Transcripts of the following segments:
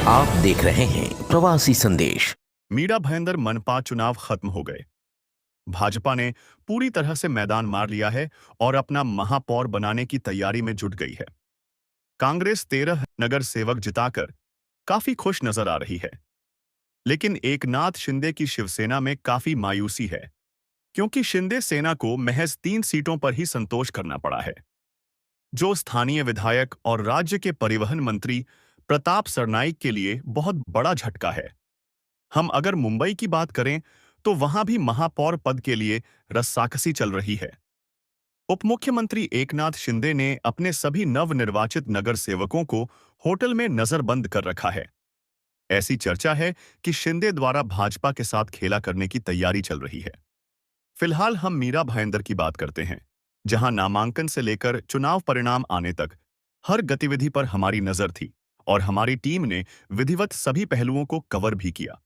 आप देख रहे हैं प्रवासी संदेश। मीरा भाईंदर मनपा चुनाव खत्म हो गए। भाजपा ने पूरी तरह से मैदान मार लिया है और अपना महापौर बनाने की तैयारी में जुट गई है। कांग्रेस 13 नगर सेवक जिताकर काफी खुश नजर आ रही है, लेकिन एकनाथ शिंदे की शिवसेना में काफी मायूसी है, क्योंकि शिंदे सेना को महज 3 सीटों पर ही संतोष करना पड़ा है, जो स्थानीय विधायक और राज्य के परिवहन मंत्री प्रताप सरनाईक के लिए बहुत बड़ा झटका है। हम अगर मुंबई की बात करें तो वहां भी महापौर पद के लिए रस्साकसी चल रही है। उप मुख्यमंत्री एकनाथ शिंदे ने अपने सभी नवनिर्वाचित नगर सेवकों को होटल में नजरबंद कर रखा है। ऐसी चर्चा है कि शिंदे द्वारा भाजपा के साथ खेला करने की तैयारी चल रही है। फिलहाल हम मीरा भाईंदर की बात करते हैं, जहां नामांकन से लेकर चुनाव परिणाम आने तक हर गतिविधि पर हमारी नजर थी और हमारी टीम ने विधिवत सभी पहलुओं को कवर भी किया।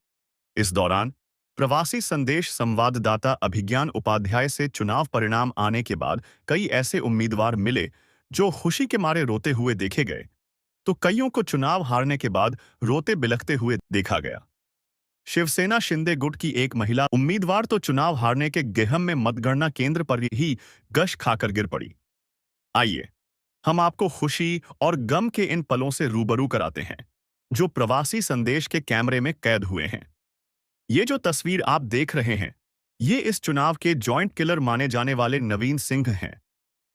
इस दौरान प्रवासी संदेश संवाददाता अभिज्ञान उपाध्याय से चुनाव परिणाम आने के बाद कई ऐसे उम्मीदवार मिले जो खुशी के मारे रोते हुए देखे गए, तो कईयों को चुनाव हारने के बाद रोते बिलखते हुए देखा गया। शिवसेना शिंदे गुट की एक महिला उम्मीदवार तो चुनाव हारने के गेहम में मतगणना केंद्र पर ही गश खाकर गिर पड़ी। आइए हम आपको खुशी और गम के इन पलों से रूबरू कराते हैं, जो प्रवासी संदेश के कैमरे में कैद हुए हैं। ये जो तस्वीर आप देख रहे हैं, ये इस चुनाव के जॉइंट किलर माने जाने वाले नवीन सिंह हैं,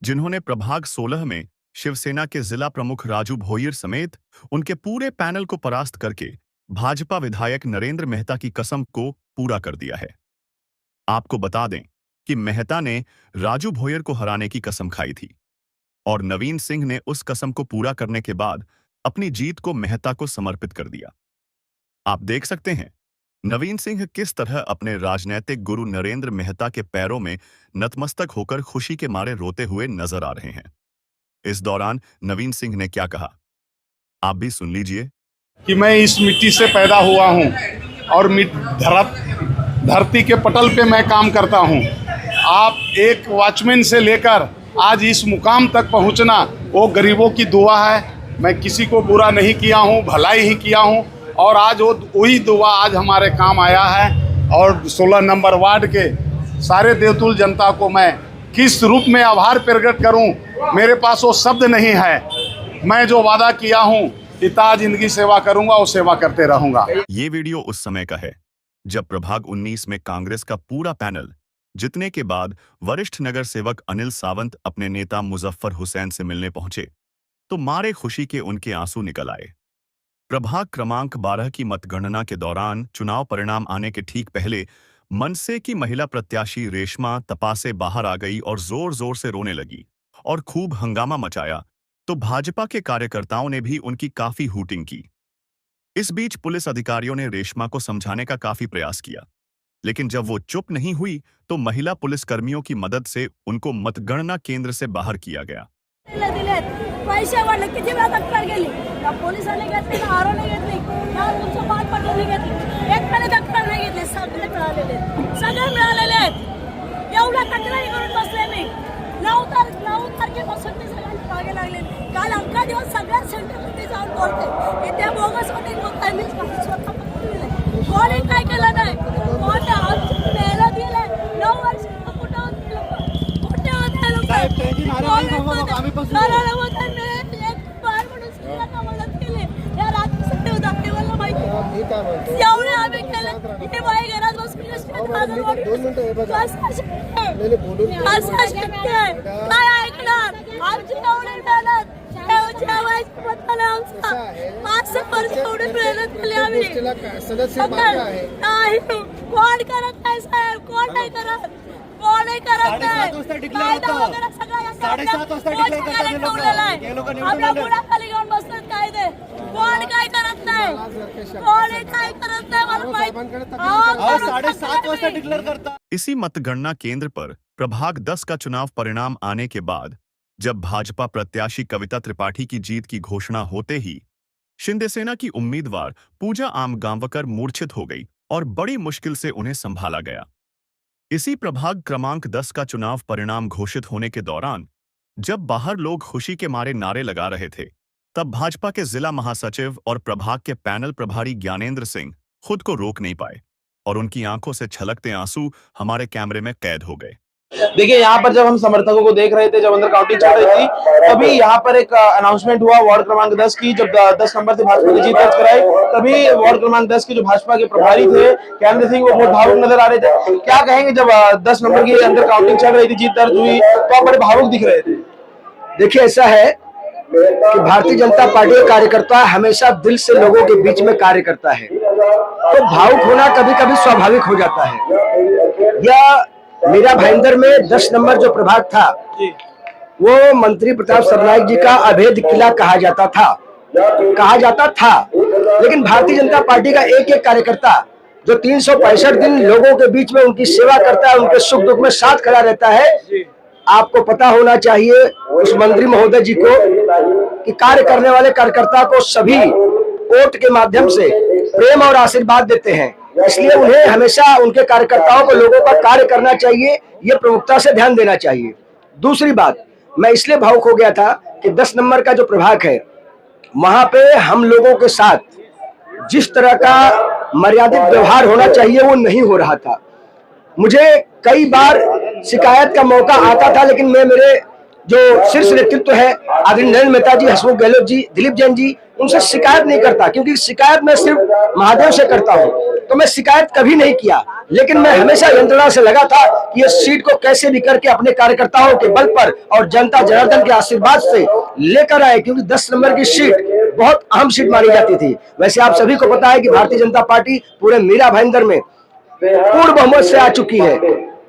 जिन्होंने प्रभाग 16 में शिवसेना के जिला प्रमुख राजू भोईर समेत उनके पूरे पैनल को परास्त करके भाजपा विधायक नरेंद्र मेहता की कसम को पूरा कर दिया है। आपको बता दें कि मेहता ने राजू भोईर को हराने की कसम खाई थी और नवीन सिंह ने उस कसम को पूरा करने के बाद अपनी जीत को मेहता को समर्पित कर दिया। आप देख सकते हैं नवीन सिंह किस तरह अपने राजनैतिक गुरु नरेंद्र मेहता के पैरों में नतमस्तक होकर खुशी के मारे रोते हुए नजर आ रहे हैं। इस दौरान नवीन सिंह ने क्या कहा, आप भी सुन लीजिए। कि मैं इस मिट्टी से पैदा हुआ हूं और धरती के पटल पे मैं काम करता हूं। आप एक वॉचमैन से लेकर आज इस मुकाम तक पहुंचना वो गरीबों की दुआ है। मैं किसी को बुरा नहीं किया हूं, भलाई ही किया हूं और आज वही दुआ आज हमारे काम आया है। और 16 नंबर वार्ड के सारे देवतुल जनता को मैं किस रूप में आभार प्रकट करूं, मेरे पास वो शब्द नहीं है। मैं जो वादा किया हूं इतना जिंदगी सेवा करूंगा, वो सेवा करते रहूंगा। ये वीडियो उस समय का है जब प्रभाग 19 में कांग्रेस का पूरा पैनल जितने के बाद वरिष्ठ नगर सेवक अनिल सावंत अपने नेता मुजफ्फर हुसैन से मिलने पहुंचे तो मारे खुशी के उनके आंसू निकल आए। प्रभाग क्रमांक 12 की मतगणना के दौरान चुनाव परिणाम आने के ठीक पहले मनसे की महिला प्रत्याशी रेशमा तपा से बाहर आ गई और जोर जोर से रोने लगी और खूब हंगामा मचाया, तो भाजपा के कार्यकर्ताओं ने भी उनकी काफी हूटिंग की। इस बीच पुलिस अधिकारियों ने रेशमा को समझाने का काफी प्रयास किया, लेकिन जब वो चुप नहीं हुई तो महिला पुलिसकर्मियों की मदद से उनको मतगणना केंद्र से बाहर किया गया। पैसे वाले किती वेळा दखल गेली, या पोलिसांनी घेतली ना आरो नाही घेतली, या तुमचं पाच पाटलांनी घेतली, एकट्याने दखल नाही घेतली, सगळे मिळालेले आहेत। एवढ्या तक्रारी करून बसले मी 9 तारखेपासून मी सगळ्यांना मागे लागले। काल अख्खा दिवस सगळ्या सेंटरमध्ये जाऊन बोलते, त्या बोगस होते बोलताय, मी स्वतः पकडले। कोणी काय केलं नाही, कोण आमची मेहनत दिले 9 वर्ष कुठे होते लोक, कुठे होते लोक, एवढे आम्ही केले, हे बाई घरात बसून काय ऐकणार, आमची एवढी मेहनत, एवढी मेहनत केली आम्ही, नाही कोण करत नाही साहेब, कोण नाही करत, कोणही करत नाही, कायदा वगैरे सगळं 7:30 ठेवलेला आहे, आपल्या पुढाखाली घेऊन बसतात कायदे, कोण काय करत नाही, कोण काय करत नाही, मला माहिती। 7:30 डिक्लेअर करता। इसी मतगणना केंद्र पर प्रभाग 10 का चुनाव परिणाम आने के बाद जब भाजपा प्रत्याशी कविता त्रिपाठी की जीत की घोषणा होते ही शिंदे सेना की उम्मीदवार पूजा आमगांवकर मूर्छित हो गई और बड़ी मुश्किल से उन्हें संभाला गया। इसी प्रभाग क्रमांक 10 का चुनाव परिणाम घोषित होने के दौरान जब बाहर लोग खुशी के मारे नारे लगा रहे थे, तब भाजपा के जिला महासचिव और प्रभाग के पैनल प्रभारी ज्ञानेंद्र सिंह खुद को रोक नहीं पाए और उनकी आंखों से छलकते आंसू हमारे कैमरे में कैद हो गए। देखिए, यहाँ पर जब हम समर्थकों को देख रहे थे, जब अंदर काउंटिंग चल रही थी, तभी यहाँ पर एक अनाउंसमेंट हुआ वार्ड क्रमांक 10 की। जब 10 नंबर से भाजपा की जीत दर्ज कराई, तभी वार्ड क्रमांक 10 के जो भाजपा के प्रभारी थे ज्ञानेंद्र सिंह, वो बहुत भावुक नजर आ रहे थे। क्या कहेंगे, जब 10 नंबर की अंदर काउंटिंग चल रही थी, जीत दर्ज हुई, तो आप बड़े भावुक दिख रहे थे? देखिए, ऐसा है कि भारतीय जनता पार्टी का कार्यकर्ता हमेशा दिल से लोगों के बीच में कार्य करता है, तो भावुक होना कभी कभी स्वाभाविक हो जाता है। या मीरा भाईंदर में 10 नंबर जो प्रभाग था, वो मंत्री प्रताप सरनाईक जी का अभेद किला कहा जाता था। लेकिन भारतीय जनता पार्टी का एक एक कार्यकर्ता जो 365 दिन लोगों के बीच में उनकी सेवा करता है, उनके सुख दुख में साथ खड़ा रहता है, आपको पता होना चाहिए उस मंत्री महोदय जी को कि कार्य करने वाले कार्यकर्ता को सभी वोट के माध्यम से प्रेम और आशीर्वाद देते हैं। इसलिए उन्हें हमेशा उनके कार्यकर्ताओं को लोगों का कार्य करना चाहिए, ये प्रमुखता से ध्यान देना चाहिए। दूसरी बात, मैं इसलिए भावुक हो गया था कि 10 नंबर का जो प्रभाग है, वहां पे हम लोगों के साथ जिस तरह का मर्यादित व्यवहार होना चाहिए वो नहीं हो रहा था। मुझे कई बार शिकायत का मौका आता था, लेकिन मैं मेरे जो शीर्ष नेतृत्व है, आदरणीय नरेंद्र मेहता जी, हसमुख गहलोत जी, दिलीप जैन जी, उनसे शिकायत नहीं करता, क्योंकि शिकायत मैं सिर्फ महादेव से करता हूं, तो मैं शिकायत कभी नहीं किया। लेकिन मैं हमेशा यंत्रणा से लगा था कि ये सीट को कैसे भी करके अपने कार्यकर्ताओं के बल पर और जनता जनार्दन के आशीर्वाद से लेकर आए, क्योंकि 10 नंबर की सीट बहुत अहम सीट मानी जाती थी। वैसे आप सभी को पता है कि भारतीय जनता पार्टी पूरे मीरा भाईंदर में पूर्ण बहुमत से आ चुकी है,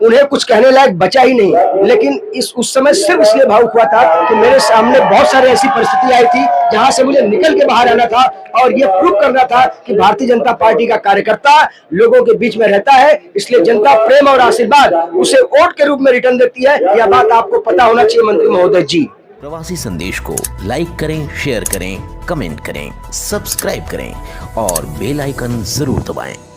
उन्हें कुछ कहने लायक बचा ही नहीं। लेकिन उस समय सिर्फ इसलिए भावुक हुआ था कि मेरे सामने बहुत सारी ऐसी परिस्थिति आई थी जहां से मुझे निकल के बाहर आना था और ये प्रूव करना था कि भारतीय जनता पार्टी का कार्यकर्ता लोगों के बीच में रहता है, इसलिए जनता प्रेम और आशीर्वाद उसे वोट के रूप में रिटर्न देती है। यह बात आपको पता होना चाहिए मंत्री महोदय जी। प्रवासी संदेश को लाइक करें, शेयर करें, कमेंट करें, सब्सक्राइब करें और बेल आइकन जरूर दबाएं।